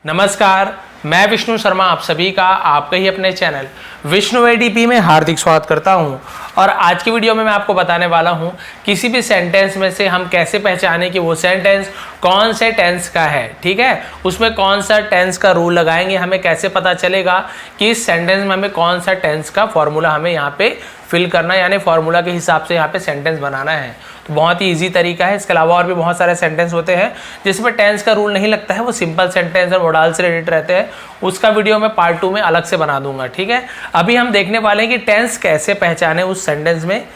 नमस्कार, मैं विष्णु शर्मा आप सभी का आपके ही अपने चैनल विष्णु एडीपी में हार्दिक स्वागत करता हूं। और आज की वीडियो में मैं आपको बताने वाला हूं किसी भी सेंटेंस में से हम कैसे पहचानें कि वो सेंटेंस कौन से टेंस का है। ठीक है, उसमें कौन सा टेंस का रूल लगाएंगे, हमें कैसे पता चलेगा कि इस सेंटेंस में हमें कौन सा टेंस का फॉर्मूला हमें यहाँ पे फिल करना है, यानी फॉर्मूला के हिसाब से यहाँ पे सेंटेंस बनाना है। तो बहुत ही इजी तरीका है। इसके अलावा और भी बहुत सारे सेंटेंस होते हैं जिसमें टेंस का रूल नहीं लगता है, वो सिंपल सेंटेंस और मॉडल से रिलेटेड रहते हैं। उसका वीडियो मैं पार्ट 2 में अलग से बना दूंगा। ठीक है, अभी हम देखने वाले हैं कि टेंस कैसे पहचाने उस सेंटेंस में।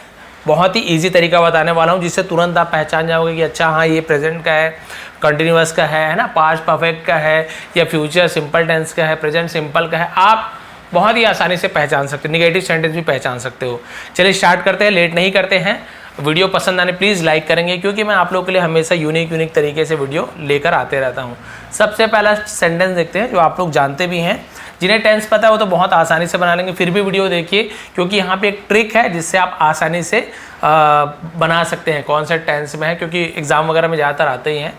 बहुत ही इजी तरीका बताने वाला हूँ जिससे तुरंत आप पहचान जाओगे कि अच्छा हाँ ये प्रेजेंट का है, कंटिन्यूअस का है ना, पास्ट परफेक्ट का है, या फ्यूचर सिंपल टेंस का है, प्रेजेंट सिंपल का है। आप बहुत ही आसानी से पहचान सकते हो, निगेटिव सेंटेंस भी पहचान सकते हो। चलिए स्टार्ट करते हैं, लेट नहीं करते हैं। वीडियो पसंद आने प्लीज़ लाइक करेंगे, क्योंकि मैं आप लोगों के लिए हमेशा यूनिक तरीके से वीडियो लेकर आते रहता हूँ। सबसे पहला सेंटेंस देखते हैं जो आप लोग जानते भी हैं। जिन्हें टेंस पता है वो तो बहुत आसानी से बना लेंगे, फिर भी वीडियो देखिए क्योंकि यहाँ पे एक ट्रिक है जिससे आप आसानी से बना सकते हैं कौन सा टेंस में है, क्योंकि एग्जाम वगैरह में ज़्यादातर आते ही हैं।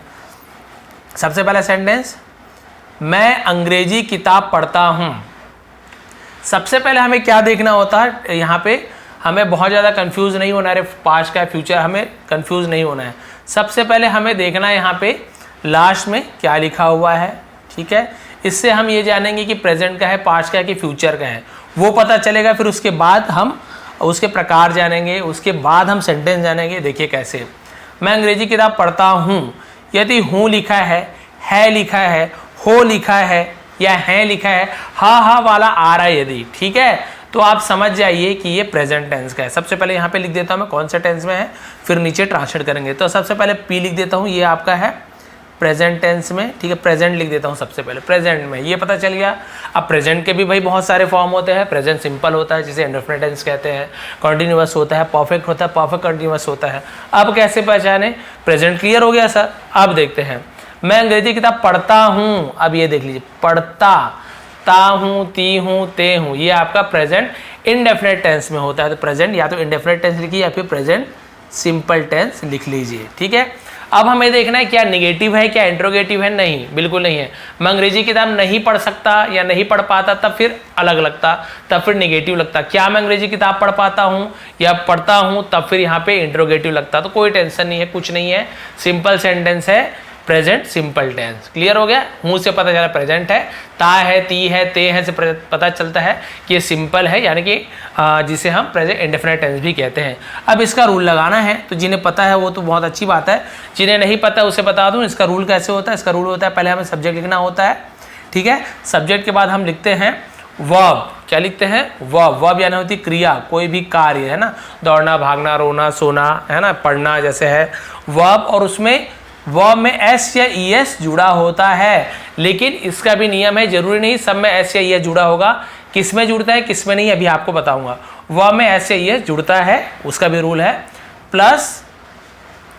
सबसे पहला सेंटेंस, मैं अंग्रेजी किताब पढ़ता हूँ। सबसे पहले हमें क्या देखना होता है, यहाँ पे हमें बहुत ज़्यादा कंफ्यूज नहीं होना है, पास्ट का फ्यूचर हमें कंफ्यूज नहीं होना है। सबसे पहले हमें देखना है यहाँ पे लास्ट में क्या लिखा हुआ है। ठीक है, इससे हम ये जानेंगे कि प्रेजेंट का है, पास्ट का है कि फ्यूचर का है, वो पता चलेगा। फिर उसके बाद हम उसके प्रकार जानेंगे, उसके बाद हम सेंटेंस जानेंगे। देखिए कैसे, मैं अंग्रेजी किताब पढ़ता हूँ। यदि हूँ लिखा है लिखा है, हो लिखा है या है लिखा है, हा वाला आ रहा है यदि, ठीक है, तो आप समझ जाइए कि ये प्रेजेंट टेंस का है। सबसे पहले यहाँ पे लिख देता हूँ मैं कौन सा टेंस में है, फिर नीचे ट्रांसलेट करेंगे। तो सबसे पहले पी लिख देता हूँ, ये आपका है प्रेजेंट टेंस में। ठीक है, प्रेजेंट लिख देता हूँ सबसे पहले, प्रेजेंट में, ये पता चल गया। अब प्रेजेंट के भी भाई बहुत सारे फॉर्म होते हैं। प्रेजेंट सिंपल होता है जिसे इंडेफिनिट टेंस कहते हैं, कंटिन्यूअस होता है, परफेक्ट होता है, परफेक्ट कंटिन्यूअस होता है। अब कैसे पहचाने, प्रेजेंट क्लियर हो गया सर। अब देखते हैं, मैं अंग्रेजी किताब पढ़ता हूँ। अब ये देख लीजिए, पढ़ता, ता हूँ, ती हूँ, ते हूँ, ये आपका प्रेजेंट इंडेफिनिट टेंस में होता है। तो प्रेजेंट या तो इंडेफिनिट टेंस लिखिए या फिर प्रेजेंट सिंपल टेंस लिख लीजिए। ठीक है, अब हमें देखना है क्या निगेटिव है क्या इंट्रोगेटिव है। नहीं, बिल्कुल नहीं है। मैं अंग्रेजी किताब नहीं पढ़ सकता या नहीं पढ़ पाता, तब फिर अलग लगता, तब फिर निगेटिव लगता। क्या मैं अंग्रेजी किताब पढ़ पाता हूँ या पढ़ता हूँ, तब फिर यहाँ पे इंट्रोगेटिव लगता। तो कोई टेंशन नहीं है, कुछ नहीं है, सिंपल सेंटेंस है, प्रेजेंट सिंपल टेंस। क्लियर हो गया, मुंह से पता चला प्रेजेंट है, ता है, ती है, ते है से पता चलता है कि ये सिंपल है, यानी कि जिसे हम प्रेजेंट इंडेफिनिट टेंस भी कहते हैं। अब इसका रूल लगाना है, तो जिन्हें पता है वो तो बहुत अच्छी बात है, जिन्हें नहीं पता उसे बता दूं इसका रूल कैसे होता है। इसका रूल होता है, पहले हमें सब्जेक्ट लिखना होता है। ठीक है, सब्जेक्ट के बाद हम लिखते हैं वर्ब। क्या लिखते हैं, वर्ब। वर्ब यानी होती क्रिया, कोई भी कार्य, है ना, दौड़ना, भागना, रोना, सोना, है ना, पढ़ना जैसे है वर्ब। और उसमें वर्ब में एस या ई एस जुड़ा होता है, लेकिन इसका भी नियम है, जरूरी नहीं सब में एस या ई एस जुड़ा होगा। किस में जुड़ता है किस में नहीं, अभी आपको बताऊंगा। वर्ब में एस या ई एस जुड़ता है, उसका भी रूल है। प्लस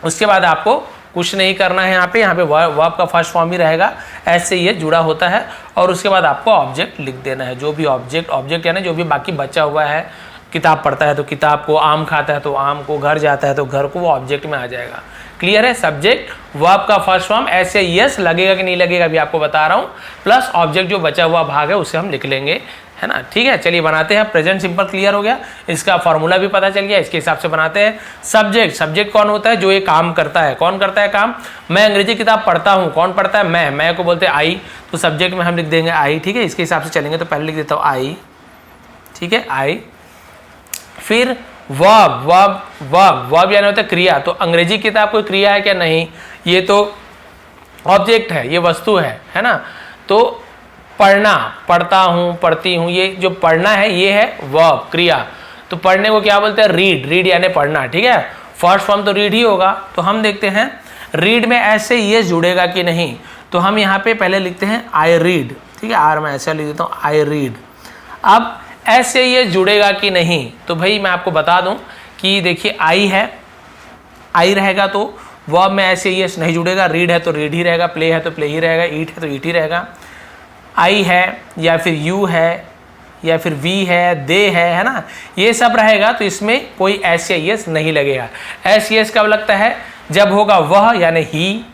उसके बाद आपको कुछ नहीं करना है, यहाँ पे वर्ब का फर्स्ट फॉर्म ही रहेगा, एस से ई एस जुड़ा होता है। और उसके बाद आपको ऑब्जेक्ट लिख देना है, जो भी ऑब्जेक्ट यानी जो भी बाकी बचा हुआ है। किताब पढ़ता है तो किताब को, आम खाता है तो आम को, घर जाता है तो घर को, वो ऑब्जेक्ट में आ जाएगा। क्लियर है, सब्जेक्ट वर्ब का फर्स्ट फॉर्म एस या ई एस लगेगा कि नहीं लगेगा अभी आपको बता रहा हूँ, प्लस ऑब्जेक्ट जो बचा हुआ भाग है उसे हम लिख लेंगे, है ना। ठीक है, चलिए बनाते हैं। प्रेजेंट सिंपल क्लियर हो गया, इसका फॉर्मूला भी पता चल गया, इसके हिसाब से बनाते हैं। सब्जेक्ट कौन होता है, जो ये काम करता है। कौन करता है काम, मैं अंग्रेजी किताब पढ़ता हूँ, कौन पढ़ता है, मैं को बोलते हैं आई, तो सब्जेक्ट में हम लिख देंगे आई। ठीक है, इसके हिसाब से चलेंगे, तो पहले लिख देता हूँ आई। ठीक है, आई। फिर वर्ब यानी होता है क्रिया। तो अंग्रेजी किताब कोई क्रिया है क्या, नहीं, ये तो ऑब्जेक्ट है, ये वस्तु है ना। तो पढ़ना, पढ़ता हूँ, पढ़ती हूँ, ये जो पढ़ना है ये है वर्ब, क्रिया। तो पढ़ने को क्या बोलते हैं, रीड यानी पढ़ना। ठीक है, फर्स्ट फॉर्म तो रीड ही होगा। तो हम देखते हैं रीड में ऐसे ये जुड़ेगा कि नहीं, तो हम यहाँ पे पहले लिखते हैं आई रीड। ठीक है, आर में ऐसे लिख देता हूँ आई रीड। अब ऐसे ये जुड़ेगा कि नहीं, तो भाई मैं आपको बता दूं कि देखिए आई है, आई रहेगा तो वर्ब में ऐसे ये नहीं जुड़ेगा। रीड है तो रीड ही रहेगा, प्ले है तो प्ले ही रहेगा, ईट है तो ईट ही रहेगा। आई है या फिर यू है या फिर वी है, दे है ना, ये सब रहेगा, तो इसमें कोई एस या एस नहीं लगेगा। एस या एस कब लगता है, जब होगा वह यानी ही,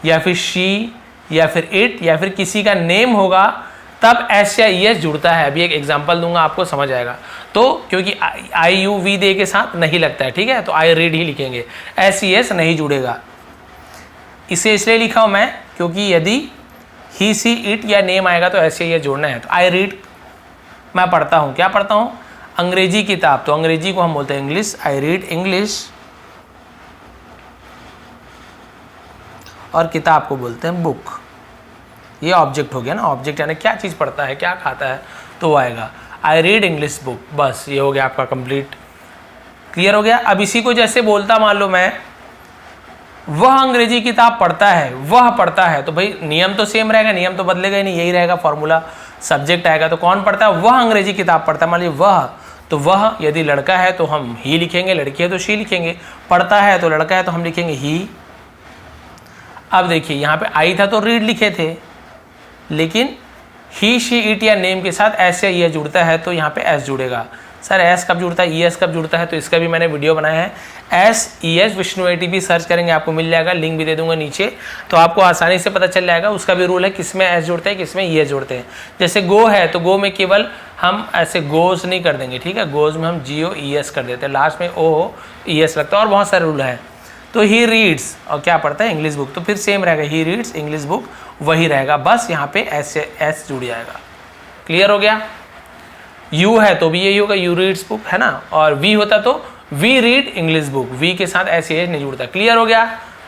या फिर शी, या फिर इट या फिर किसी का नेम होगा तब एस या ई एस जुड़ता है। अभी एक एग्जांपल दूंगा आपको समझ आएगा। तो क्योंकि आई यू वी दे के साथ नहीं लगता है, ठीक है, तो आई रीड ही लिखेंगे, एस ई एस नहीं जुड़ेगा। इसे इसलिए लिखा हूं मैं क्योंकि यदि ही सी इट या नेम आएगा तो एस या ई एस जोड़ना है। तो आई रीड, मैं पढ़ता हूँ, क्या पढ़ता हूँ, अंग्रेजी किताब, तो अंग्रेजी को हम बोलते हैं इंग्लिश, आई रीड इंग्लिश, और किताब को बोलते हैं बुक। ये ऑब्जेक्ट हो गया ना, ऑब्जेक्ट यानी क्या चीज़ पढ़ता है, क्या खाता है, तो वो आएगा आई रीड इंग्लिश बुक। बस ये हो गया आपका कंप्लीट, क्लियर हो गया। अब इसी को जैसे बोलता मान लो मैं, वह अंग्रेजी किताब पढ़ता है, वह पढ़ता है, तो भाई नियम तो सेम रहेगा, नियम तो बदलेगा ही नहीं, यही रहेगा फॉर्मूला। सब्जेक्ट आएगा तो कौन पढ़ता है, वह अंग्रेजी किताब पढ़ता है। मान लीजिए वह, तो वह यदि लड़का है तो हम ही लिखेंगे, लड़की है तो शी लिखेंगे, पढ़ता है तो लड़का है तो हम लिखेंगे ही। अब देखिए यहाँ पे आई था तो रीड लिखे थे, लेकिन ही शी इट या नेम के साथ एस या ई एस जुड़ता है तो यहाँ पे एस जुड़ेगा। सर एस कब जुड़ता है, ई एस कब जुड़ता है, तो इसका भी मैंने वीडियो बनाया है, S E S Vishnu ATP search करेंगे आपको मिल जाएगा, लिंक भी दे दूंगा नीचे, तो आपको आसानी से पता चल जाएगा। उसका भी रूल है किस में एस जुड़ते हैं किस में ई एस जुड़ते हैं। जैसे गो है तो गो में केवल हम ऐसे गोज नहीं कर देंगे, ठीक है, गोज में हम GO ES कर देते हैं, लास्ट में ओ ES लगता है, और बहुत सारे रूल है। तो ही रीड्स और क्या पढ़ता है, इंग्लिश बुक, तो फिर सेम रहेगा, ही रीड्स इंग्लिश बुक वही रहेगा, बस यहाँ पे एस जुड़ जाएगा। क्लियर हो गया। यू है तो भी यही होगा, यू रीड्स बुक, है ना, और वी होता तो we read English book, we के साथ एस नहीं जुड़ता। क्लियर हो गया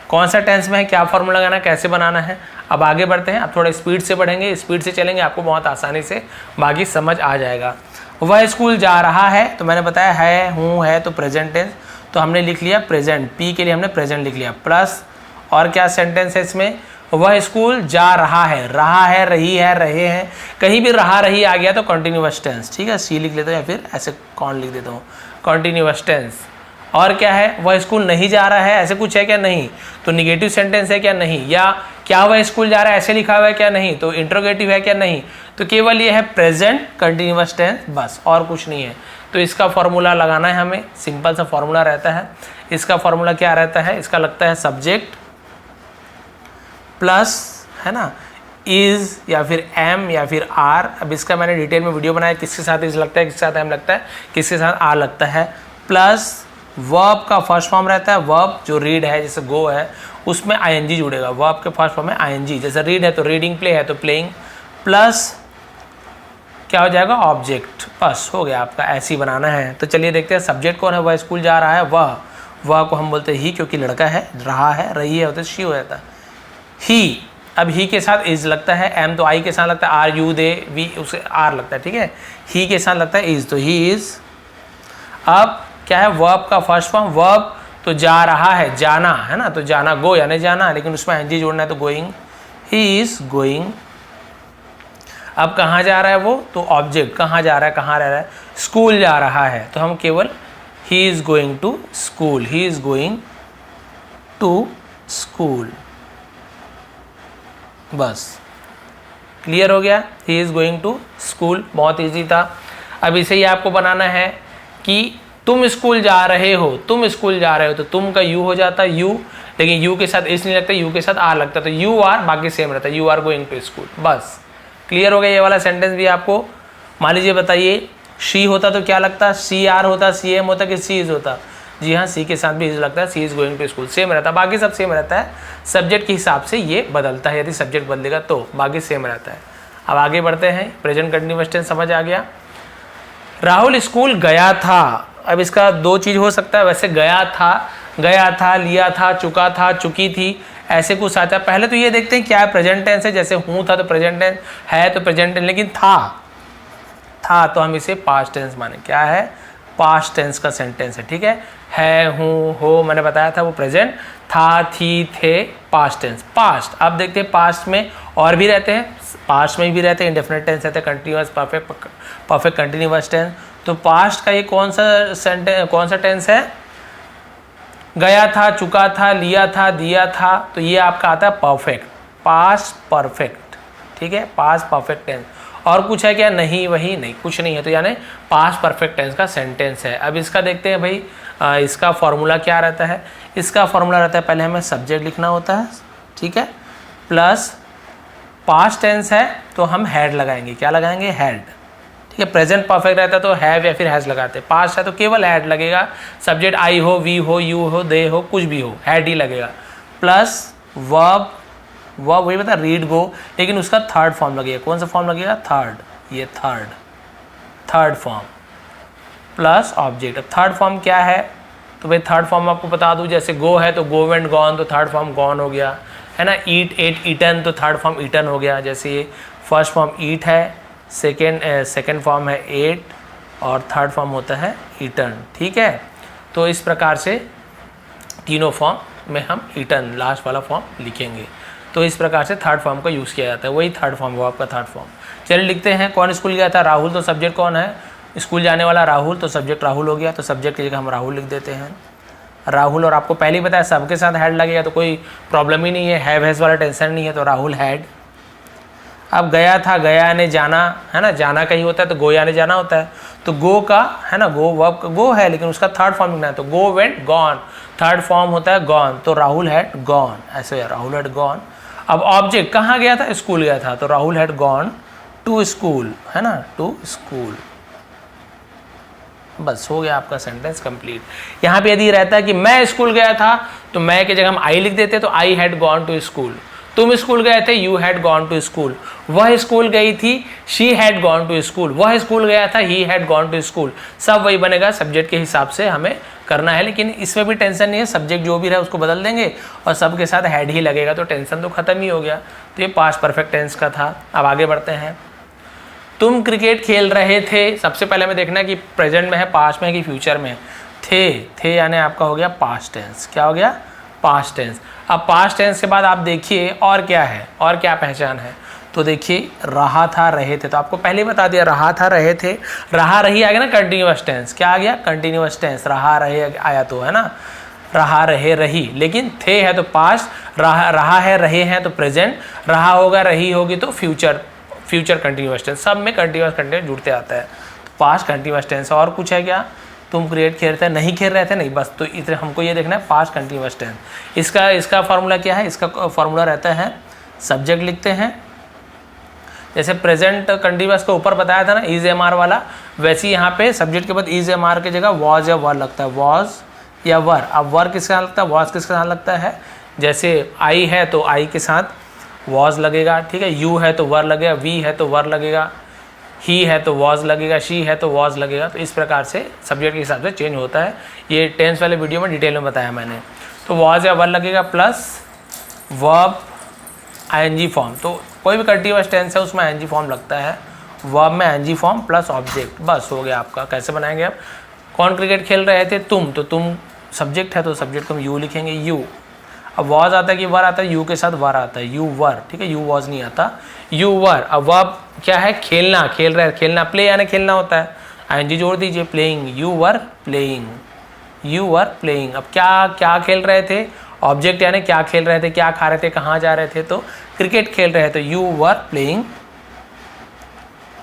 कौन सा टेंस में है, क्या फॉर्मूला लगाना है, कैसे बनाना है। अब आगे बढ़ते हैं, अब थोड़ा स्पीड से बढ़ेंगे, स्पीड से चलेंगे, आपको बहुत आसानी से बाकी समझ आ जाएगा। वह स्कूल जा रहा है, तो मैंने बताया है, हूँ, है, तो प्रेजेंट टेंस, तो हमने लिख लिया प्रेजेंट, पी के लिए हमने प्रेजेंट लिख लिया, प्लस और क्या सेंटेंस है इसमें, वह स्कूल जा रहा है, रही है, रहे हैं, कहीं भी रहा रही आ गया तो कंटिन्यूअस टेंस, ठीक है, सी लिख लेता हूँ या फिर ऐसे कौन लिख देता हूँ, कंटिन्यूअस टेंस। और क्या है, वह स्कूल नहीं जा रहा है, ऐसे कुछ है क्या, नहीं, तो निगेटिव सेंटेंस है क्या, नहीं, या क्या वह स्कूल जा रहा है ऐसे लिखा हुआ है क्या, नहीं, तो इंट्रोगेटिव है क्या, नहीं, तो केवल ये है प्रेजेंट कंटिन्यूअस टेंस, बस और कुछ नहीं है। तो इसका फॉर्मूला लगाना है हमें, सिंपल सा फॉर्मूला रहता है। इसका फॉर्मूला क्या रहता है, इसका लगता है सब्जेक्ट प्लस, है ना, इज या फिर एम या फिर आर। अब इसका मैंने डिटेल में वीडियो बनाया, किसके साथ इज लगता है, किसके साथ एम लगता है, किसके साथ आर लगता है, प्लस वर्ब का फर्स्ट फॉर्म रहता है, वर्ब जो रीड है जैसे गो है उसमें आईएनजी जुड़ेगा, वर्ब के फर्स्ट फॉर्म में आईएनजी, जैसे रीड है तो रीडिंग, प्ले है तो प्लेइंग, प्लस क्या हो जाएगा, ऑब्जेक्ट। बस हो गया आपका, ऐसे ही बनाना है। तो चलिए देखते हैं सब्जेक्ट कौन है, वह स्कूल जा रहा है, वह को हम बोलते हैं ही, क्योंकि लड़का है, रहा है, रही है होता है शी हो जाता है ही। अब ही के साथ इज लगता है, एम तो आई के साथ लगता है, आर यू दे वी उसे आर लगता है, ठीक है, ही के साथ लगता है इज, तो ही इज। अब क्या है, वर्ब का फर्स्ट फॉर्म, वर्ब तो जा रहा है, जाना, है ना, तो जाना गो यानी जाना, लेकिन उसमें एनजी जोड़ना है तो गोइंग, ही इज गोइंग। अब कहाँ जा रहा है वो, तो ऑब्जेक्ट, कहाँ जा रहा है, कहाँ रह रहा है, स्कूल जा रहा है, तो हम केवल he is going to school, he is going to school, बस क्लियर हो गया, he is going to school, बहुत इजी था। अब इसे ही आपको बनाना है कि तुम स्कूल जा रहे हो, तुम स्कूल जा रहे हो, तो तुम का यू हो जाता है, यू, लेकिन यू के साथ इस नहीं लगता, यू के साथ आर लगता है, तो यू आर बाकी सेम रहता है, you are going to school, बस क्लियर हो गया। ये वाला सेंटेंस भी आपको, मान लीजिए बताइए शी होता तो क्या लगता, सी आर होता, सी एम होता कि सी इज होता, जी हाँ, सी के साथ भी इज लगता है, she is going to school, same रहता है, बाकी सब सेम रहता है, सब्जेक्ट के हिसाब से ये बदलता है, यदि सब्जेक्ट बदलेगा तो, बाकी सेम रहता है। अब आगे बढ़ते हैं, प्रेजेंट कंटिन्यूअस टेंस समझ आ गया। राहुल स्कूल गया था, अब इसका दो चीज़ हो सकता है, वैसे गया था, लिया था, चुका था, चुकी थी, ऐसे कुछ आता है। पहले तो ये देखते हैं क्या है, प्रेजेंट टेंस है, जैसे हूँ था तो प्रेजेंट टेंस, है तो प्रेजेंट टेंस, लेकिन था तो हम इसे पास्ट टेंस माने, क्या है, पास्ट टेंस का सेंटेंस है, ठीक है, हूँ, हो, मैंने बताया था वो प्रेजेंट, था, थी, थे, पास्ट टेंस, पास्ट। अब देखते हैं पास्ट में और भी रहते हैं, पास्ट में भी रहते हैं, इंडेफिनिट टेंस रहते हैं, कंटिन्यूअस, परफेक्ट कंटिन्यूअस टेंस। तो पास्ट का ये कौन सा टेंस है, गया था, चुका था, लिया था, दिया था, तो ये आपका आता है परफेक्ट, पास्ट परफेक्ट, ठीक है, पास्ट परफेक्ट टेंस। और कुछ है क्या, नहीं, वही नहीं, कुछ नहीं है, तो यानी पास्ट परफेक्ट टेंस का सेंटेंस है। अब इसका देखते हैं भाई, इसका फॉर्मूला क्या रहता है, इसका फॉर्मूला रहता है, पहले हमें सब्जेक्ट लिखना होता है, ठीक है, प्लस पास्ट टेंस है तो हम हैड लगाएंगे, क्या लगाएंगे, हैड। ठीक है, प्रेजेंट परफेक्ट रहता है तो हैव या फिर हैज लगाते हैं, पास्ट है तो केवल हैड लगेगा, सब्जेक्ट आई हो, वी हो, यू हो, दे हो, कुछ भी हो, हैड ही लगेगा। प्लस वर्ब, वर्ब वही बता रीड गो, लेकिन उसका थर्ड फॉर्म लगेगा, कौन सा फॉर्म लगेगा, थर्ड, ये थर्ड फॉर्म प्लस ऑब्जेक्ट। अब थर्ड फॉर्म क्या है, तो भाई थर्ड फॉर्म आपको बता दूं, जैसे गो है तो गो एंड गॉन, तो थर्ड फॉर्म गॉन हो गया, है ना। ईट, एट, ईटन, तो थर्ड फॉर्म ईटन हो गया। जैसे ये फर्स्ट फॉर्म ईट है, सेकेंड फॉर्म है एट, और थर्ड फॉर्म होता है ईटन। ठीक है, तो इस प्रकार से तीनों फॉर्म में हम ईटन लास्ट वाला फॉर्म लिखेंगे। तो इस प्रकार से थर्ड फॉर्म का यूज़ किया जाता है, वही थर्ड फॉर्म हुआ आपका थर्ड फॉर्म। चलिए लिखते हैं, कौन स्कूल गया था, राहुल, तो सब्जेक्ट कौन है, स्कूल जाने वाला राहुल, तो सब्जेक्ट राहुल हो गया, तो सब्जेक्ट की जगह हम राहुल लिख देते हैं, राहुल। और आपको पहले ही बताया सबके साथ हैड लगेगा तो कोई प्रॉब्लम ही नहीं है, हैव हैज़ वाला टेंशन नहीं है, तो राहुल हैड। अब गया था, गया ने जाना, है ना, जाना कहीं होता है तो गोया ने जाना होता है, तो गो का, है ना, गो वर्ब का गो है, लेकिन उसका थर्ड फॉर्म लिखना है, तो go went gone, third form होता है गॉन, तो राहुल हैड गॉन, ऐसे राहुल हैड गॉन। अब ऑब्जेक्ट कहाँ गया था, स्कूल गया था, तो Rahul had gone to school, है ना, टू स्कूल। बस हो गया आपका सेंटेंस कंप्लीट। यहाँ पे यदि रहता है कि मैं स्कूल गया था, तो मैं की जगह हम आई लिख देते, तो I had gone to school. तुम स्कूल गए थे, you had gone to school. वह स्कूल गई थी, she had gone to school. वह स्कूल गया था, he had gone to school. सब वही बनेगा, सब्जेक्ट के हिसाब से हमें करना है, लेकिन इसमें भी टेंशन नहीं है, सब्जेक्ट जो भी रहे उसको बदल देंगे और सब के साथ हैड ही लगेगा, तो टेंशन तो खत्म ही हो गया। तो ये पास्ट परफेक्ट टेंस का था। अब आगे बढ़ते हैं। तुम खेल रहे थे, सबसे पहले हमें देखना है कि प्रेजेंट में है, पास्ट में है कि फ्यूचर में है। थे यानी आपका हो गया पास्ट टेंस। क्या हो गया, पास्ट टेंस। अब पास्ट टेंस के बाद आप देखिए और क्या है, और क्या पहचान है, तो देखिए रहा था, रहे थे, तो आपको पहले ही बता दिया रहा था, रहे थे, रहा रही आ गया ना कंटिन्यूअस टेंस। क्या आ गया, कंटिन्यूअस टेंस, रहा रहे आया तो, है ना, रहा रहे रही, लेकिन थे है तो पास्ट, रहा है रहे हैं तो प्रेजेंट, रहा होगा रही होगी तो फ्यूचर कंटिन्यूअस टेंस। सब में कंटिन्यूअस जुड़ते आता है, तो पास्ट कंटिन्यूअस टेंस। और कुछ है क्या, तुम क्रिकेट खेल रहे थे, नहीं खेल रहे थे, नहीं, बस तो इतने हमको ये देखना है, पास्ट कंटिन्यूअस टेंस। इसका फार्मूला क्या है, इसका फार्मूला रहता है, सब्जेक्ट लिखते हैं, जैसे प्रेजेंट कंटिन्यूअस को ऊपर बताया था ना इज एम आर वाला, वैसे ही यहाँ पे सब्जेक्ट के बाद इज एम आर की जगह वॉज या वर लगता है, वॉज या वर। अब वर किसके साथ लगता है, वॉज किसके साथ लगता है, जैसे आई है तो आई के साथ वॉज लगेगा, ठीक है, यू है तो वर लगेगा, वी है तो वर लगेगा, ही है तो वॉज लगेगा, शी है तो वॉज लगेगा। तो इस प्रकार से सब्जेक्ट के हिसाब से चेंज होता है, ये टेंस वाले वीडियो में डिटेल में बताया मैंने। तो वॉज या वर लगेगा प्लस वर्ब आईएनजी फॉर्म, तो कोई भी कंटीन्यूअस टेंस है उसमें आईएनजी फॉर्म लगता है, वर्ब में आईएनजी फॉर्म प्लस ऑब्जेक्ट, बस हो गया आपका। कैसे बनाएंगे आप, कौन क्रिकेट खेल रहे थे, तुम, तो तुम सब्जेक्ट है तो सब्जेक्ट को हम यू लिखेंगे, यू। अब वॉज आता है कि वर आता है, यू के साथ वर आता है, यू वर, ठीक है, यू वॉज नहीं आता, यू वर। अब वर्ब क्या है, खेलना, खेल रहे, खेलना, प्ले यानी खेलना होता है, आईएनजी जोड़ दीजिए, playing, you were playing, you were playing. अब क्या खेल रहे थे, ऑब्जेक्ट यानी क्या खेल रहे थे, क्या खा रहे थे, कहाँ जा रहे थे, तो क्रिकेट खेल रहे थे, यू वर प्लेइंग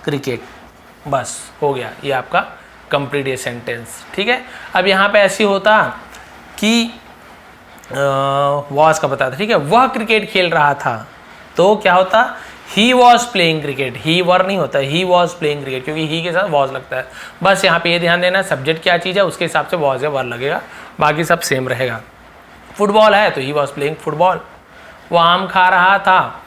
क्रिकेट। बस हो गया, ये आपका कंप्लीट ये सेंटेंस, ठीक है। अब यहाँ पे ऐसी होता कि वॉज का बताता, ठीक है, वह क्रिकेट खेल रहा था, तो क्या होता, ही वॉज प्लेइंग क्रिकेट, ही वर नहीं होता, ही वॉज प्लेइंग क्रिकेट, क्योंकि ही के साथ वॉज लगता है। बस यहाँ पे ये ध्यान देना, सब्जेक्ट क्या चीज़ है उसके हिसाब से वॉज या वर लगेगा, बाकी सब सेम रहेगा। फुटबॉल है तो ही वॉज प्लेइंग फुटबॉल, वह आम खा रहा था,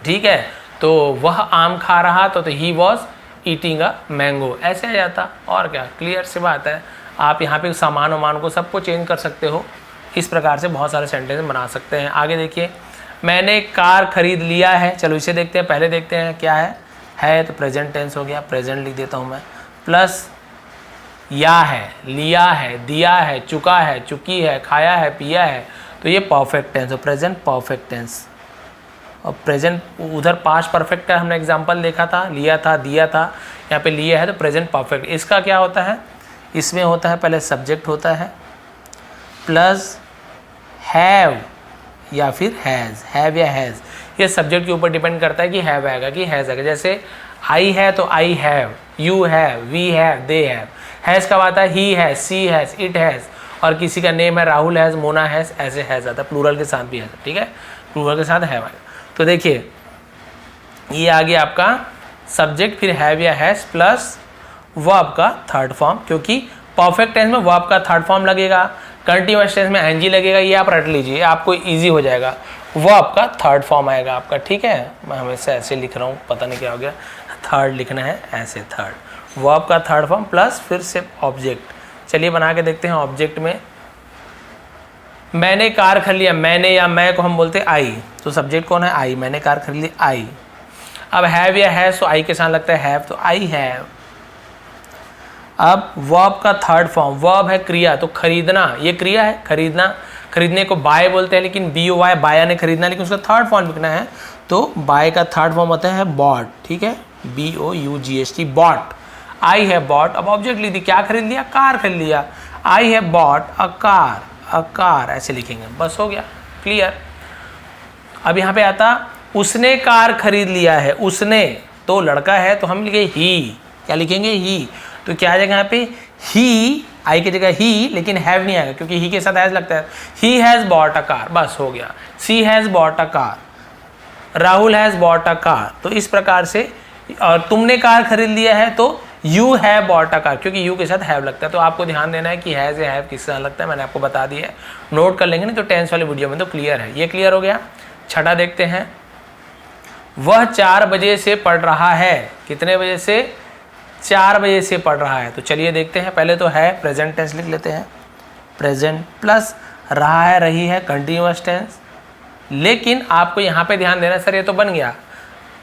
ठीक है, तो वह आम खा रहा तो he was eating a mango, ऐसे आ जाता। और क्या, क्लियर सी बात है। आप यहाँ पे सामान वामान को सबको चेंज कर सकते हो, इस प्रकार से बहुत सारे सेंटेंस बना सकते हैं। आगे देखिए, मैंने कार खरीद लिया है, चलो इसे देखते हैं, पहले देखते हैं क्या है तो प्रेजेंट टेंस हो गया, प्रेजेंट लिख देता हूँ मैं, प्लस या है, लिया है, दिया है, चुका है, चुकी है, खाया है, पिया है, तो ये परफेक्ट टेंस है, प्रेजेंट परफेक्ट टेंस। और प्रेजेंट उधर पास्ट परफेक्ट का हमने एग्जांपल देखा था, लिया था, दिया था, यहाँ पे लिया है तो प्रेजेंट परफेक्ट। इसका क्या होता है, इसमें होता है पहले सब्जेक्ट होता है प्लस हैव या फिर हैज़, हैव या हैज़, ये सब्जेक्ट के ऊपर डिपेंड करता है कि हैव आएगा कि हैज़ आएगा। जैसे आई है तो I have, you have, we have, they have. Has कब आता है, he has, she has, it has, और किसी का नेम है राहुल हैज़, मोना हैज़, ऐसे हैज़ आता है, प्लूरल के साथ भी है, ठीक है, प्लूरल के साथ हैव आएगा। तो देखिए ये आ गया आपका सब्जेक्ट, फिर हैव या हैज प्लस वर्ब का थर्ड फॉर्म, क्योंकि परफेक्ट टेंस में वर्ब का थर्ड फॉर्म लगेगा, कंटीन्यूअस टेंस में एनजी लगेगा। ये आप रट लीजिए, आपको इजी हो जाएगा। वर्ब का थर्ड फॉर्म आएगा आपका, ठीक है। मैं हमेशा ऐसे लिख रहा हूँ, पता नहीं क्या हो गया, थर्ड लिखना है ऐसे, थर्ड वर्ब का थर्ड फॉर्म प्लस फिर से ऑब्जेक्ट। चलिए बना के देखते हैं। ऑब्जेक्ट में मैंने कार खरीद लिया, मैंने या मैं को हम बोलते हैं आई, तो सब्जेक्ट कौन है? आई। मैंने कार खरीद ली, आई। अब हैव या हैज, तो आई के साथ लगता है हैव, तो आई हैव। अब वर्ब का थर्ड फॉर्म, वर्ब है क्रिया, तो खरीदना, ये क्रिया है खरीदना, खरीदने को बाय बोलते हैं, लेकिन बी ओ वाई, बाया ने खरीदना, लेकिन उसका थर्ड फॉर्म लिखना है, तो बाय का थर्ड फॉर्म होता है बॉट, ठीक है, BOUGHT, बॉट। आई है बॉट। अब ऑब्जेक्ट लिख दी, क्या खरीद लिया? कार खरीद लिया। आई है bot a car, a car ऐसे लिखेंगे, बस हो गया, क्लियर। अब यहाँ पे आता उसने कार खरीद लिया है, उसने तो लड़का है, तो हम लिखे ही, क्या लिखेंगे? ही। तो क्या आ जाएगा यहाँ पे? ही, आई की जगह ही, लेकिन हैव नहीं आएगा क्योंकि ही के साथ हैज लगता है। He has bought a car, बस हो गया। She has bought a car, Rahul has bought a car. तो इस प्रकार से, और तुमने कार खरीद लिया है, तो you have bought a car, क्योंकि यू के साथ हैव लगता है। तो आपको ध्यान देना है कि हैज या हैव किसके साथ लगता है, मैंने आपको बता दिया है, नोट कर लेंगे नहीं तो टेंस वाले वीडियो में तो क्लियर है। ये क्लियर हो गया। छठा देखते हैं, वह 4 बजे से पढ़ रहा है। कितने बजे से? 4 बजे से पढ़ रहा है। तो चलिए देखते हैं। पहले तो है प्रेजेंट टेंस लिख लेते हैं, प्रेजेंट प्लस रहा है, रही है, कंटिन्यूअस टेंस। लेकिन आपको यहाँ पे ध्यान देना, सर ये तो बन गया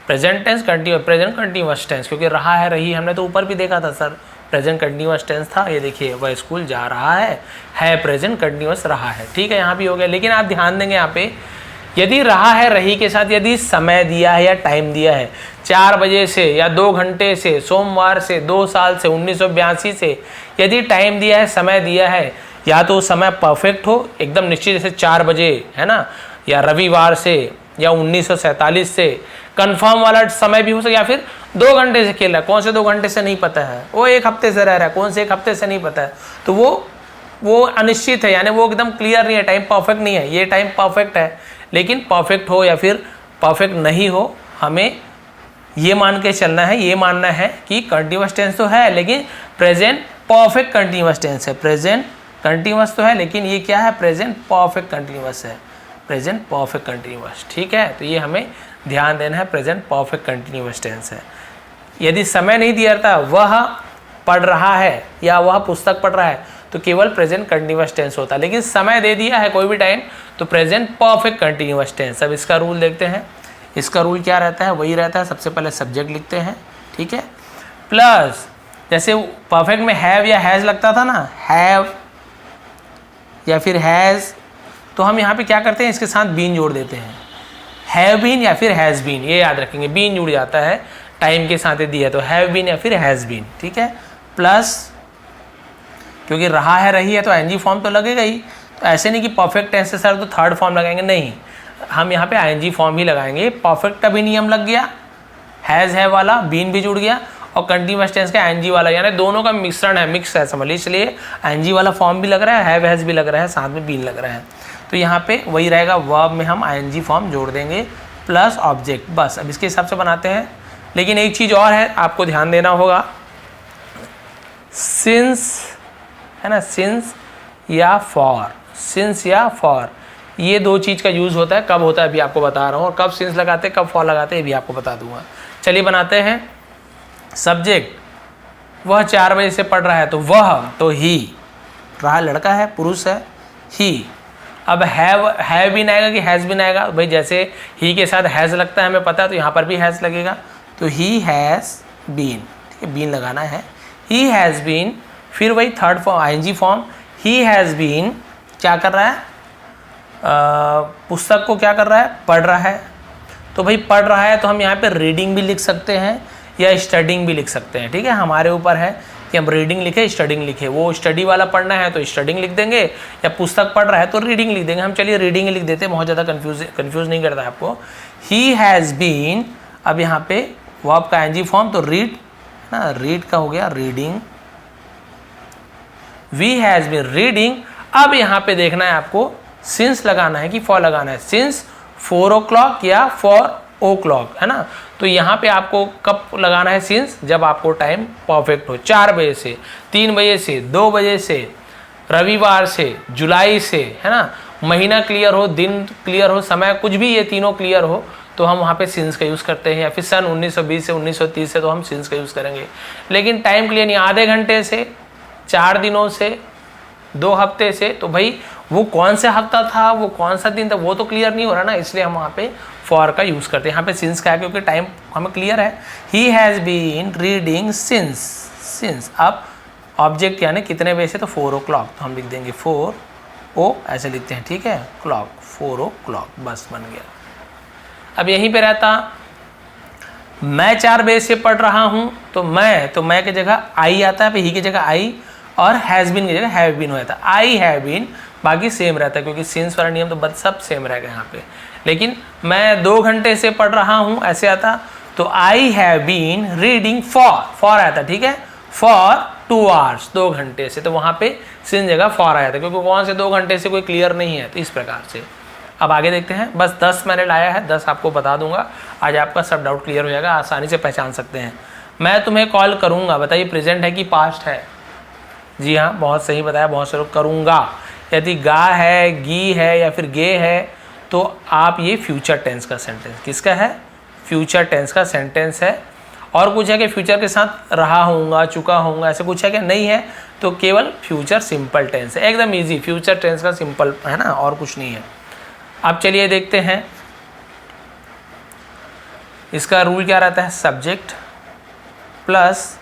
present tense continuous, present continuous tense, क्योंकि रहा है, रही, हमने तो ऊपर भी देखा था सर, प्रेजेंट कंटिन्यूअस टेंस था। ये देखिए, वह स्कूल जा रहा है प्रेजेंट कंटिन्यूअस रहा है, ठीक है, यहाँ भी हो गया। लेकिन आप ध्यान देंगे यहाँ पे, यदि रहा है, रही के साथ यदि समय दिया है या टाइम दिया है, 4 बजे से या 2 घंटे से, सोमवार से, 2 साल से, 1982 से, यदि टाइम दिया है, समय दिया है, या तो समय परफेक्ट हो एकदम निश्चित, जैसे 4 बजे है ना, या रविवार से, या 1947 से, कंफर्म वाला समय भी हो सके, या फिर 2 घंटे से खेल रहा है, कौन से 2 घंटे से नहीं पता है, वो 1 हफ्ते से रह रहा है, कौन से 1 हफ्ते से नहीं पता है, तो वो अनिश्चित है, यानी वो एकदम क्लियर नहीं है, टाइम परफेक्ट नहीं है। ये टाइम परफेक्ट है, लेकिन परफेक्ट हो या फिर परफेक्ट नहीं हो, हमें ये मान के चलना है, ये मानना है कि कंटिन्यूअस टेंस तो है, लेकिन प्रेजेंट परफेक्ट कंटिन्यूअस टेंस है। प्रेजेंट कंटिन्यूअस तो है, लेकिन ये क्या है? प्रेजेंट परफेक्ट कंटिन्यूअस है, प्रेजेंट परफेक्ट कंटिन्यूअस, ठीक है। तो ये हमें ध्यान देना है, प्रेजेंट परफेक्ट कंटिन्यूअस टेंस है। यदि समय नहीं दिया था, वह पढ़ रहा है या वह पुस्तक पढ़ रहा है, तो केवल प्रेजेंट कंटिन्यूअस टेंस होता है। लेकिन समय दे दिया है कोई भी टाइम, तो प्रेजेंट परफेक्ट कंटिन्यूअस टेंस। अब इसका रूल देखते हैं। इसका रूल क्या रहता है? वही रहता है, सबसे पहले सब्जेक्ट लिखते हैं, ठीक है, प्लस जैसे परफेक्ट में हैव या हैज़ लगता था ना, हैव या फिर हैज़, तो हम यहाँ पे क्या करते हैं? इसके साथ बीन जोड़ देते हैं, हैव बीन या फिर हैज़ बीन, ये याद रखेंगे, बीन जुड़ जाता है टाइम के साथ दिया, तो हैव बीन या फिर हैज़ बीन, ठीक है, प्लस क्योंकि रहा है, रही है, तो एनजी फॉर्म तो लगेगा ही। तो ऐसे नहीं कि परफेक्ट टेंस है सर तो थर्ड फॉर्म लगाएंगे, नहीं, हम यहाँ पे आईएनजी फॉर्म भी लगाएंगे। परफेक्ट का भी नियम लग गया, हैज़ है वाला, बीन भी जुड़ गया, और कंटिन्यूअस टेंस का आईएनजी वाला, यानी दोनों का मिश्रण है, मिक्स है, समझ लीजिए। इसलिए आईएनजी वाला फॉर्म भी लग रहा है, हैव हैज़ भी लग रहा है, साथ में बीन लग रहा है। तो यहाँ पे वही रहेगा, वर्ब में हम आईएनजी फॉर्म जोड़ देंगे प्लस ऑब्जेक्ट, बस। अब इसके हिसाब से बनाते हैं। लेकिन एक चीज़ और है, आपको ध्यान देना होगा, सिंस है ना, सिंस या फॉर, सिंस या फॉर, ये 2 चीज़ का यूज़ होता है। कब होता है अभी आपको बता रहा हूँ, और कब सिंस लगाते हैं, कब फॉर लगाते हैं, ये भी आपको बता दूंगा। चलिए बनाते हैं। सब्जेक्ट, वह 4 बजे से पढ़ रहा है, तो वह, तो ही, रहा लड़का है, पुरुष है, ही। अब हैव भी नहीं आएगा कि हैज़ भी नहीं आएगा भाई, जैसे ही के साथ हैज़ लगता है हमें पता है, तो यहाँ पर भी हैज़ लगेगा, तो ही हैज़ बीन, ठीक है, बीन लगाना है, ही हैज़ बीन। फिर वही third form, ING form, he has been क्या कर रहा है? पुस्तक को क्या कर रहा है? पढ़ रहा है। तो भाई पढ़ रहा है, तो हम यहाँ पे रीडिंग भी लिख सकते हैं या स्टडिंग भी लिख सकते हैं, ठीक है, हमारे ऊपर है कि हम रीडिंग लिखे, स्टडिंग लिखे। वो स्टडी वाला पढ़ना है तो स्टडिंग लिख देंगे, या पुस्तक पढ़ रहा है तो रीडिंग लिख देंगे। हम चलिए रीडिंग लिख देते हैं, बहुत ज़्यादा कन्फ्यूज़ नहीं करता है आपको। ही हैज़ बीन, अब यहाँ पे वर्ब का आईएनजी फॉर्म, तो रीड ना, रीड का हो गया reading, we has been reading. अब यहाँ पे देखना है आपको, सिंस लगाना है कि फॉर लगाना है। सिंस 4 o'clock या 4 o'clock, है ना, तो यहाँ पे आपको कब लगाना है सिंस, जब आपको टाइम परफेक्ट हो, 4 बजे से, 3 बजे से, 2 बजे से, रविवार से, जुलाई से, है ना, महीना क्लियर हो, दिन क्लियर हो, समय कुछ भी ये तीनों क्लियर हो, तो हम वहाँ पे सिंस का यूज़ करते हैं। या फिर सन 1920 से 1930 से तो हम सिंस का यूज़ करेंगे। लेकिन टाइम क्लियर नहीं, आधे घंटे से, 4 दिनों से, 2 हफ्ते से, तो भाई वो कौन सा हफ्ता था, वो कौन सा दिन था, वो तो क्लियर नहीं हो रहा ना, इसलिए हम वहाँ पे फॉर का यूज़ करते हैं। यहाँ पे सिंस का है क्योंकि टाइम हमें क्लियर है। He has been reading since, since अब ऑब्जेक्ट यानी कितने बजे से, तो 4 o'clock, तो हम लिख देंगे 4 ओ ऐसे लिखते हैं, ठीक है, क्लॉक, 4 o'clock, बस बन गया। अब यहीं पे रहता मैं 4 बजे से पढ़ रहा हूँ, तो मैं की जगह आई आता है, ही की जगह आई, और हैज़ बीन की जगह हैव बीन हो जाता है। आई हैव बीन बाकी सेम रहता है क्योंकि सिंस वाला नियम तो बस सब सेम रहेगा यहाँ पे। लेकिन मैं 2 घंटे से पढ़ रहा हूँ ऐसे आता, तो I have been reading for आता, ठीक है, फॉर 2 hours, 2 घंटे से, तो वहाँ पे सिंस जगह फॉर आया था क्योंकि कौन से 2 घंटे से कोई क्लियर नहीं है, तो इस प्रकार से। अब आगे देखते हैं, बस 10 मैंने लाया है, 10 आपको बता दूंगा, आज आपका सब डाउट क्लियर हो जाएगा, आसानी से पहचान सकते हैं। मैं तुम्हें कॉल करूंगा, बताइए प्रेजेंट है कि पास्ट है? जी हाँ, बहुत सही बताया, बहुत से लोग करूंगा। यदि गा है, गी है या फिर गे है, तो आप ये फ्यूचर टेंस का सेंटेंस, किसका है, फ्यूचर टेंस का सेंटेंस है। और कुछ है कि फ्यूचर के साथ रहा होऊंगा, चुका होऊंगा, ऐसे कुछ है कि नहीं है, तो केवल फ्यूचर सिंपल टेंस है, एकदम ईजी, फ्यूचर टेंस का सिंपल है ना, और कुछ नहीं है। अब चलिए देखते हैं इसका रूल क्या रहता है, सब्जेक्ट प्लस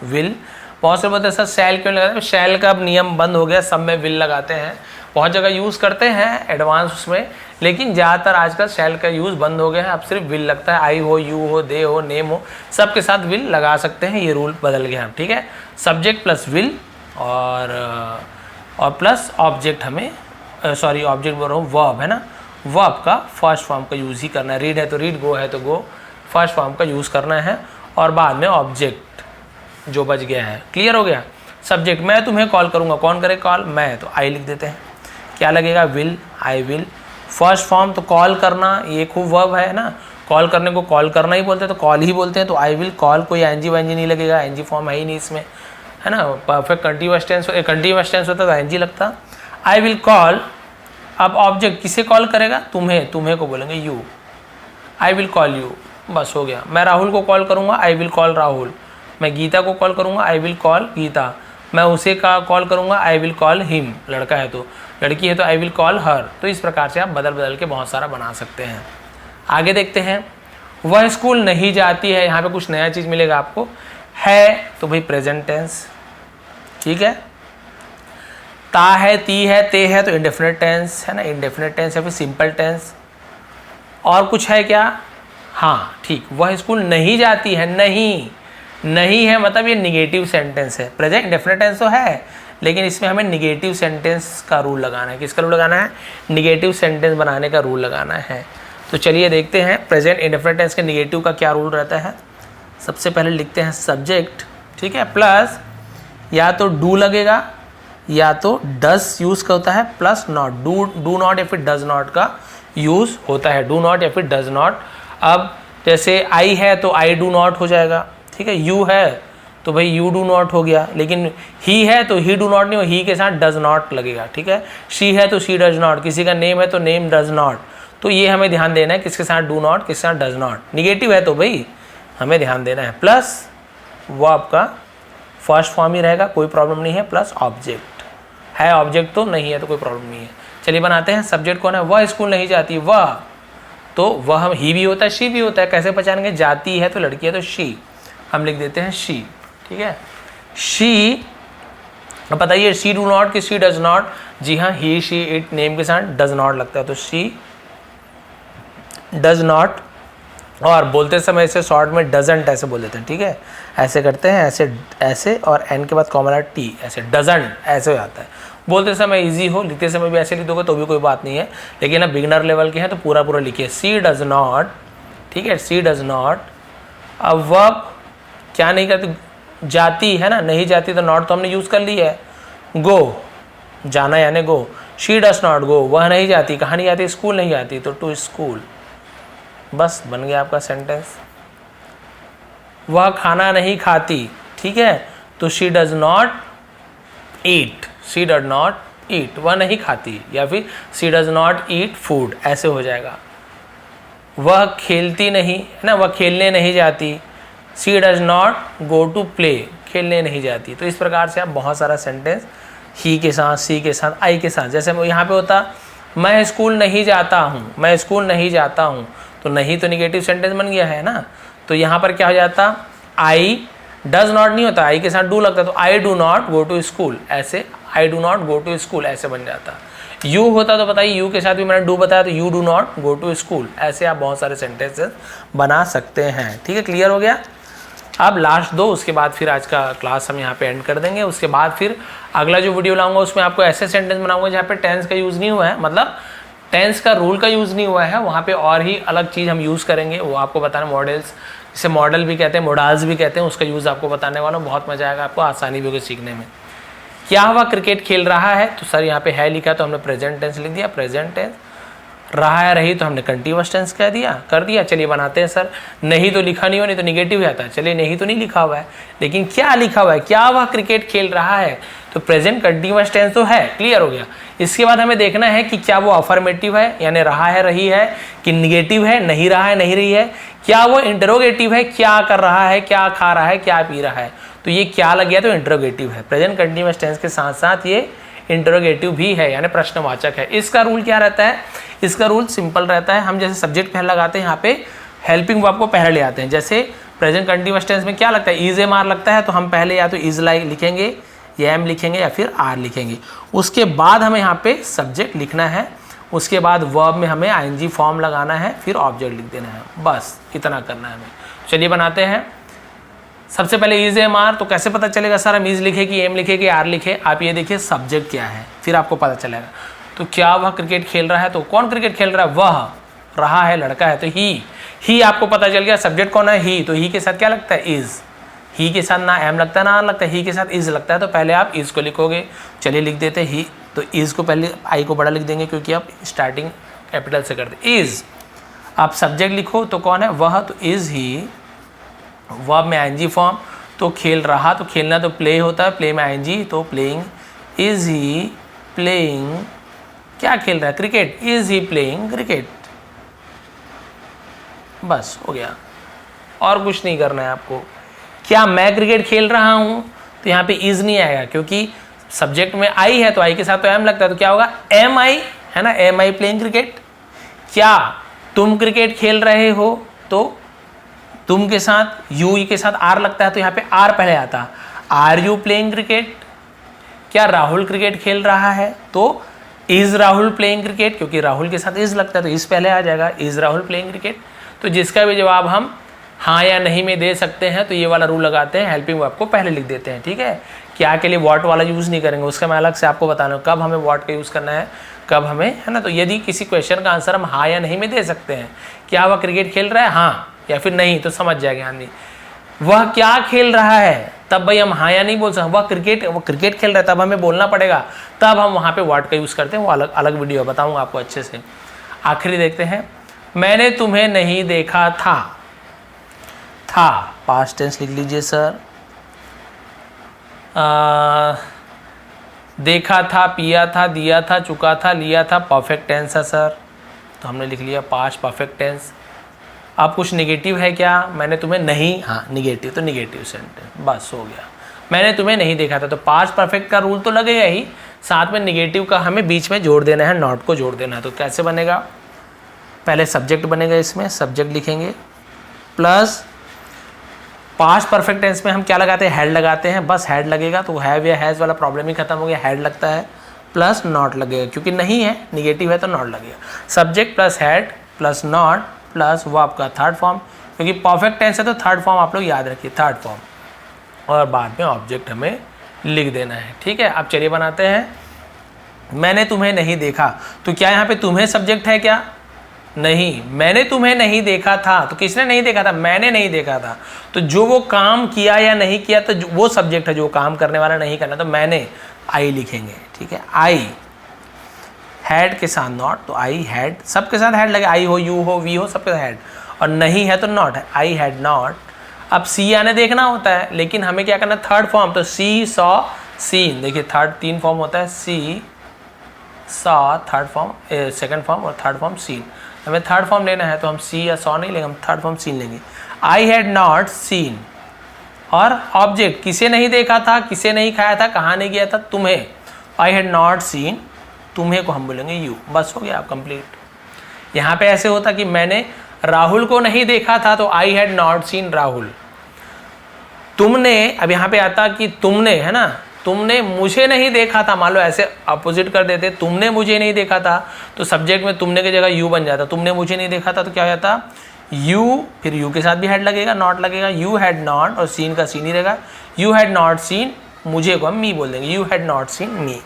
विल। बहुत से बोलते हैं सर शैल क्यों लगाते हैं, शैल का अब नियम बंद हो गया, सब में विल लगाते हैं, बहुत जगह यूज़ करते हैं एडवांस उसमें, लेकिन ज़्यादातर आजकल शैल का यूज़ बंद हो गया है, अब सिर्फ विल लगता है, आई हो, यू हो, दे हो, नेम हो, सब के साथ विल लगा सकते हैं, ये रूल बदल गया, ठीक है। सब्जेक्ट प्लस विल और प्लस ऑब्जेक्ट, हमें सॉरी ऑब्जेक्ट बोल रहा हूँ, वर्ब है ना, वर्ब का फर्स्ट फॉर्म का यूज़ ही करना है, रीड है तो रीड, गो है तो गो, फर्स्ट फॉर्म का यूज़ करना है, और बाद में ऑब्जेक्ट जो बच गया है। क्लियर हो गया। सब्जेक्ट, मैं तुम्हें कॉल करूँगा, कौन करे कॉल, मैं, तो आई लिख देते हैं, क्या लगेगा, will, I will. First form तो कॉल करना, ये खूब वर्ब है ना, कॉल करने को कॉल करना ही बोलते हैं, तो कॉल ही बोलते हैं, तो आई विल कॉल, कोई एनजी वाइनजी नहीं लगेगा, एनजी फॉर्म है ही नहीं इसमें, है ना, परफेक्ट कंटीन्यूअस टेंस होता तो एनजी लगता। आई विल कॉल, अब ऑब्जेक्ट किसे कॉल करेगा, तुम्हें को बोलेंगे you, I will call you, बस हो गया। मैं राहुल को कॉल करूँगा, आई विल कॉल राहुल। मैं गीता को कॉल करूँगा, आई विल कॉल गीता। मैं उसे का कॉल करूँगा, आई विल कॉल हिम, लड़का है तो, लड़की है तो आई विल कॉल हर। तो इस प्रकार से आप बदल बदल के बहुत सारा बना सकते हैं। आगे देखते हैं, वह स्कूल नहीं जाती है, यहाँ पे कुछ नया चीज़ मिलेगा आपको, है तो भाई प्रेजेंट टेंस, ठीक है। ता है, ती है, ते है तो इंडेफिनिट टेंस है ना, इंडेफिनिट टेंस या फिर सिंपल टेंस। और कुछ है क्या, हाँ ठीक, वह स्कूल नहीं जाती है, नहीं है मतलब ये निगेटिव सेंटेंस है, प्रेजेंट इंडेफिनिट टेंस तो है, लेकिन इसमें हमें निगेटिव सेंटेंस का रूल लगाना है। किसका रूल लगाना है, निगेटिव सेंटेंस बनाने का रूल लगाना है। तो चलिए देखते हैं प्रेजेंट इंडेफिनिट टेंस के निगेटिव का क्या रूल रहता है। सबसे पहले लिखते हैं सब्जेक्ट, ठीक है, प्लस या तो डू लगेगा या तो डस यूज़ का होता है, प्लस नॉट, डू नॉट या फिर डज नॉट का यूज़ होता है, डू नॉट या फिर डज नॉट। अब जैसे आई है तो आई डू नॉट हो जाएगा, ठीक है, यू है तो भाई यू डू नॉट हो गया, लेकिन ही है तो ही डू नॉट नहीं हो, ही के साथ डज नॉट लगेगा, ठीक है। शी है तो शी डज नॉट, किसी का नेम है तो नेम डज नॉट। तो ये हमें ध्यान देना है, किसके साथ डू नॉट, किसके साथ डज नॉट। निगेटिव है तो भाई हमें ध्यान देना है। प्लस वो आपका फर्स्ट फॉर्म ही रहेगा, कोई प्रॉब्लम नहीं है, प्लस ऑब्जेक्ट है, ऑब्जेक्ट तो नहीं है तो कोई प्रॉब्लम नहीं है। चलिए बनाते हैं, सब्जेक्ट कौन है, वह स्कूल नहीं जाती, वह, तो वह हम ही भी होता है, शी भी होता है, कैसे पहचानेंगे, जाती है तो लड़की है तो शी, हम लिख देते हैं शी, ठीक है। शी, अब बताइए शी डू नॉट कि शी डज नॉट, जी हाँ, ही शी इट नेम के साथ डज नॉट लगता है, तो शी डज नॉट। और बोलते समय इसे शॉर्ट में डजंट ऐसे बोल देते हैं, ठीक है, ऐसे करते हैं, ऐसे ऐसे, और एन के बाद कॉमन है टी, ऐसे डजंट ऐसे हो जाता है। बोलते समय इजी हो, लिखते समय भी ऐसे लिख दोगे तो भी कोई बात नहीं है, लेकिन अब बिगनर लेवल के हैं तो पूरा पूरा लिखिए, सी डज नॉट, ठीक है, सी डज नॉट। अब वर्ब क्या नहीं करती, जाती है ना, नहीं जाती तो नॉट तो हमने यूज़ कर ली है, गो, जाना यानी गो, शी डज नॉट गो, वह नहीं जाती, कहाँ नहीं जाती, स्कूल नहीं जाती, तो टू स्कूल, बस बन गया आपका सेंटेंस। वह खाना नहीं खाती, ठीक है, तो she does not eat, she does not eat, वह नहीं खाती, या फिर she does not eat food, ऐसे हो जाएगा। वह खेलती नहीं है ना, वह खेलने नहीं जाती, she does not go to play, खेलने नहीं जाती। तो इस प्रकार से आप बहुत सारा सेंटेंस ही के साथ, सी के साथ, आई के साथ, जैसे यहाँ पे होता मैं स्कूल नहीं जाता हूँ, मैं स्कूल नहीं जाता हूँ, तो नहीं तो निगेटिव सेंटेंस बन गया है ना। तो यहाँ पर क्या हो जाता, आई डज नॉट नहीं होता, आई के साथ डू लगता, तो I do not go to school, ऐसे I do not go to school ऐसे बन जाता। यू होता तो बताइए, यू के साथ भी मैंने डू बताया, तो you do not go to school, ऐसे आप बहुत सारे सेंटेंसेस बना सकते हैं। ठीक है, क्लियर हो गया। अब लास्ट दो, उसके बाद फिर आज का क्लास हम यहाँ पे एंड कर देंगे। उसके बाद फिर अगला जो वीडियो लाऊंगा उसमें आपको ऐसे सेंटेंस बनाऊंगा जहाँ पे टेंस का यूज़ नहीं हुआ है, मतलब टेंस का रूल का यूज़ नहीं हुआ है, वहाँ पे और ही अलग चीज़ हम यूज़ करेंगे, वो आपको बताना। मॉडल्स, जिसे मॉडल भी कहते हैं, मोडाल्स भी कहते हैं, उसका यूज़ आपको बताने वाला हूँ। बहुत मजा आएगा आपको, आसानी भी होगी सीखने में। क्या हुआ, क्रिकेट खेल रहा है, तो सर यहाँ पे है लिखा तो हमने प्रेजेंट टेंस लिख दिया, प्रेजेंट टेंस। रहा है रही तो हमने कंटीन्यूअस टेंस कह दिया, कर दिया। चलिए बनाते हैं सर, नहीं तो लिखा नहीं हो, नहीं तो निगेटिव आता है। चलिए नहीं तो नहीं लिखा हुआ है, लेकिन क्या लिखा हुआ है, क्या वह क्रिकेट खेल रहा है, तो प्रेजेंट कंटीन्यूअस टेंस तो है, क्लियर हो गया। इसके बाद हमें देखना है कि क्या वो अफर्मेटिव है, यानी रहा है रही है, कि निगेटिव है, नहीं रहा है नहीं रही है, क्या वो इंटरोगेटिव है, क्या कर रहा है, क्या खा रहा है, क्या पी रहा है। तो ये क्या लग गया, तो इंटरोगेटिव है। प्रेजेंट कंटीन्यूअस टेंस के साथ साथ ये इंटरोगेटिव भी है, यानी प्रश्नवाचक है। इसका रूल क्या रहता है, इसका रूल सिंपल रहता है। हम जैसे सब्जेक्ट पहले लगाते हैं, यहाँ पे हेल्पिंग वर्ब को पहले ले आते हैं। जैसे प्रेजेंट कंटीन्यूअस टेंस में क्या लगता है, इज एम आर लगता है, तो हम पहले या तो इज लाइक लिखेंगे, या एम लिखेंगे, या फिर आर लिखेंगे। उसके बाद हमें यहाँ पे सब्जेक्ट लिखना है, उसके बाद वर्ब में हमें आईएनजी फॉर्म लगाना है, फिर ऑब्जेक्ट लिख देना है, बस इतना करना है हमें। चलिए बनाते हैं। सबसे पहले इज एम आर, तो कैसे पता चलेगा सर हम इज लिखे कि एम लिखे कि आर लिखे, आप ये देखिए सब्जेक्ट क्या है, फिर आपको पता चलेगा। तो क्या वह क्रिकेट खेल रहा है, तो कौन क्रिकेट खेल रहा है, वह, रहा है लड़का है, तो ही आपको पता चल गया। सब्जेक्ट कौन है, ही, तो ही के साथ क्या लगता है, इज। ही के साथ ना एम लगता है ना आर लगता है, ही के साथ इज लगता है, तो पहले आप इज को लिखोगे। चलिए लिख देते ही, तो इज को पहले आई को बड़ा लिख देंगे क्योंकि आप स्टार्टिंग कैपिटल से करते इज। आप सब्जेक्ट लिखो तो कौन है, वह, तो इज ही। वर्ब में आईएनजी फॉर्म, तो खेल रहा, तो खेलना तो प्ले होता है, प्ले में आईएनजी, तो प्लेइंग। इज ही प्लेइंग, क्या खेल रहा है, cricket, is he playing cricket, बस हो गया, और कुछ नहीं करना है आपको। क्या मैं क्रिकेट खेल रहा हूं, तो यहाँ पे इज नहीं आएगा क्योंकि सब्जेक्ट में आई है, तो आई के साथ तो एम लगता है, तो क्या होगा, एम आई, है ना, एम आई प्लेइंग क्रिकेट। क्या तुम क्रिकेट खेल रहे हो, तो तुम के साथ यू के साथ आर लगता है, तो यहाँ पे आर पहले आता, आर यू प्लेइंग क्रिकेट। क्या राहुल क्रिकेट खेल रहा है, तो इज राहुल प्लेइंग क्रिकेट, क्योंकि राहुल के साथ इज लगता है तो इज पहले आ जाएगा, इज राहुल प्लेइंग क्रिकेट। तो जिसका भी जवाब हम हाँ या नहीं में दे सकते हैं, तो ये वाला रूल लगाते हैं, हेल्पिंग वर्ब को पहले लिख देते हैं। ठीक है, क्या के लिए व्हाट वाला यूज़ नहीं करेंगे, उसका मैं अलग से आपको बताना हूँ कब हमें व्हाट का यूज़ करना है, कब हमें, है ना। तो यदि किसी क्वेश्चन का आंसर हम हाँ या नहीं में दे सकते हैं, क्या वह क्रिकेट खेल रहा है, हाँ या फिर नहीं, तो समझ जाएगा आदमी। वह क्या खेल रहा है, तब भाई हम हाँ या नहीं बोल सकते, वो क्रिकेट खेल रहा है, तब हमें बोलना पड़ेगा, तब हम वहाँ पे व्हाट का यूज़ करते हैं, वो अलग अलग वीडियो बताऊँगा आपको अच्छे से। आखिरी देखते हैं, मैंने तुम्हें नहीं देखा था, पास्ट टेंस लिख लीजिए सर। देखा था, पिया था, दिया था, चुका था, लिया था, परफेक्ट टेंस है सर, तो हमने लिख लिया पास्ट परफेक्ट टेंस। अब कुछ निगेटिव है क्या, मैंने तुम्हें नहीं, हाँ निगेटिव, तो निगेटिव सेंटेंस, बस हो गया। मैंने तुम्हें नहीं देखा था, तो पास्ट परफेक्ट का रूल तो लगेगा ही, साथ में निगेटिव का हमें बीच में जोड़ देना है, नॉट को जोड़ देना है। तो कैसे बनेगा, पहले सब्जेक्ट बनेगा, इसमें सब्जेक्ट लिखेंगे, प्लस पास्ट परफेक्ट टेंस में हम क्या लगाते हैं, हेड लगाते हैं, बस हेड लगेगा, तो हैव या हैज़ वाला प्रॉब्लम ही खत्म हो गया, हेड लगता है, प्लस नॉट लगेगा, क्योंकि नहीं है, निगेटिव है तो नॉट लगेगा। Subject plus head plus not plus वो आपका थर्ड फॉर्म, क्योंकि परफेक्ट टेंस है तो थर्ड फॉर्म आप लोग याद रखिए, थर्ड फॉर्म, और बाद में ऑब्जेक्ट हमें लिख देना है। ठीक है, अब चलिए बनाते हैं। मैंने तुम्हें नहीं देखा, तो क्या यहाँ पे तुम्हें सब्जेक्ट है क्या, नहीं, मैंने तुम्हें नहीं देखा था, तो किसने नहीं देखा था, मैंने नहीं देखा था, तो जो वो काम किया या नहीं किया, तो वो सब्जेक्ट है, जो काम करने वाला नहीं करना, तो मैंने आई लिखेंगे। ठीक है, आई, हैड के साथ नॉट, तो आई हैड, सबके साथ हैड लगे, आई हो, यू हो, वी हो, सबके साथ हैड, और नहीं है तो नॉट है, आई हैड नॉट। अब सी आने देखना होता है, लेकिन हमें क्या करना है, थर्ड फॉर्म, तो सी सॉ सीन, देखिए थर्ड 3 फॉर्म होता है, see saw third form, second form और थर्ड फॉर्म सीन। हमें थर्ड फॉर्म लेना है तो हम सी या सॉ नहीं लेंगे, हम थर्ड फॉर्म सीन लेंगे। आई हैड नॉट सीन, और ऑब्जेक्ट किसे नहीं देखा था, किसे नहीं खाया था, कहाँ नहीं गया था, तुम्हें। आई हैड नॉट सीन, तुम्हें को हम बोलेंगे यू, बस हो गया आप कंप्लीट। यहाँ पे ऐसे होता कि मैंने राहुल को नहीं देखा था, तो I had not seen Rahul. तुमने, अब यहाँ पे आता कि तुमने, है ना, तुमने मुझे नहीं देखा था, मान लो ऐसे अपोजिट कर देते, तुमने मुझे नहीं देखा था, तो सब्जेक्ट में तुमने की जगह यू बन जाता। तुमने मुझे नहीं देखा था तो क्या हो जाता, यू, फिर यू के साथ भी हैड लगेगा, नॉट लगेगा, यू हैड नॉट, और सीन का सीन ही रहेगा, यू हैड नॉट सीन, मुझे को हम मी बोल देंगे, यू हैड नॉट सीन मी,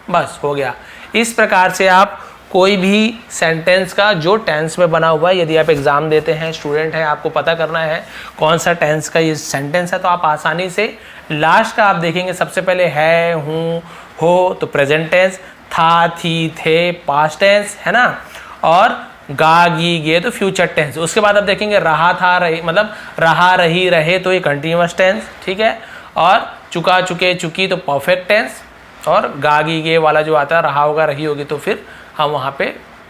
बस हो गया। इस प्रकार से आप कोई भी सेंटेंस का जो टेंस में बना हुआ है, यदि आप एग्जाम देते हैं, स्टूडेंट हैं, आपको पता करना है कौन सा टेंस का ये सेंटेंस है, तो आप आसानी से लास्ट का आप देखेंगे, सबसे पहले है, हूँ, हो, तो प्रेजेंट टेंस, था, थी, थे, पास्ट टेंस, है ना, और गा, गी, गे तो फ्यूचर टेंस। उसके बाद आप देखेंगे रहा, था, रही, मतलब रहा, रही, रहे तो ये कंटिन्यूअस टेंस, ठीक है, और चुका, चुके, चुकी तो परफेक्ट टेंस, और गा, गी, गे वाला जो आता है, रहा होगा, रही होगी, तो फिर हम वहाँ पे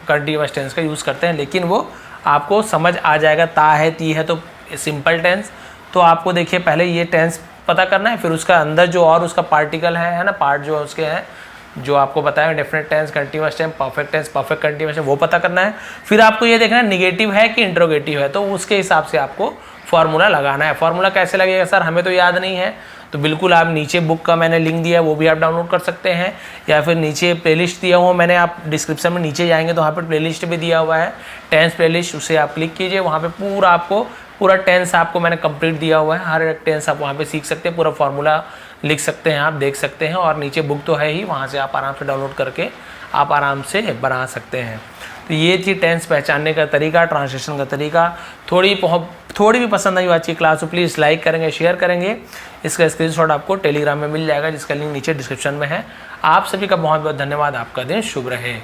कंटिन्यूअस टेंस का यूज़ करते हैं, लेकिन वो आपको समझ आ जाएगा। ता है, ती है तो सिंपल टेंस, तो आपको देखिए पहले ये टेंस पता करना है, फिर उसका अंदर जो और उसका पार्टिकल है ना, पार्ट जो उसके हैं, जो आपको बताया definite tense, continuous tense, perfect tense, perfect continuous tense, वो पता करना है। फिर आपको ये देखना है निगेटिव है कि इंट्रोगेटिव है, तो उसके हिसाब से आपको फार्मूला लगाना है। फार्मूला कैसे लगेगा सर, हमें तो याद नहीं है, तो बिल्कुल आप नीचे बुक का मैंने लिंक दिया है, वो भी आप डाउनलोड कर सकते हैं, या फिर नीचे प्लेलिस्ट दिया हुआ मैंने, आप डिस्क्रिप्शन में नीचे जाएंगे तो वहाँ पर प्लेलिस्ट भी दिया हुआ है, टेंस प्लेलिस्ट, उसे आप क्लिक कीजिए, वहाँ पे पूरा आपको पूरा टेंस आपको मैंने कंप्लीट दिया हुआ है, हर एक टेंस आप वहाँ पे सीख सकते हैं, पूरा फार्मूला लिख सकते हैं, आप देख सकते हैं, और नीचे बुक तो है ही, वहाँ से आप आराम से डाउनलोड करके आप आराम से बना सकते हैं। तो ये थी टेंस पहचानने का तरीका, ट्रांसलेशन का तरीका। थोड़ी भी पसंद आई अच्छी क्लास तो प्लीज़ लाइक करेंगे, शेयर करेंगे। इसका स्क्रीनशॉट आपको टेलीग्राम में मिल जाएगा, जिसका लिंक नीचे डिस्क्रिप्शन में है। आप सभी का बहुत बहुत धन्यवाद। आपका दिन शुभ रहे।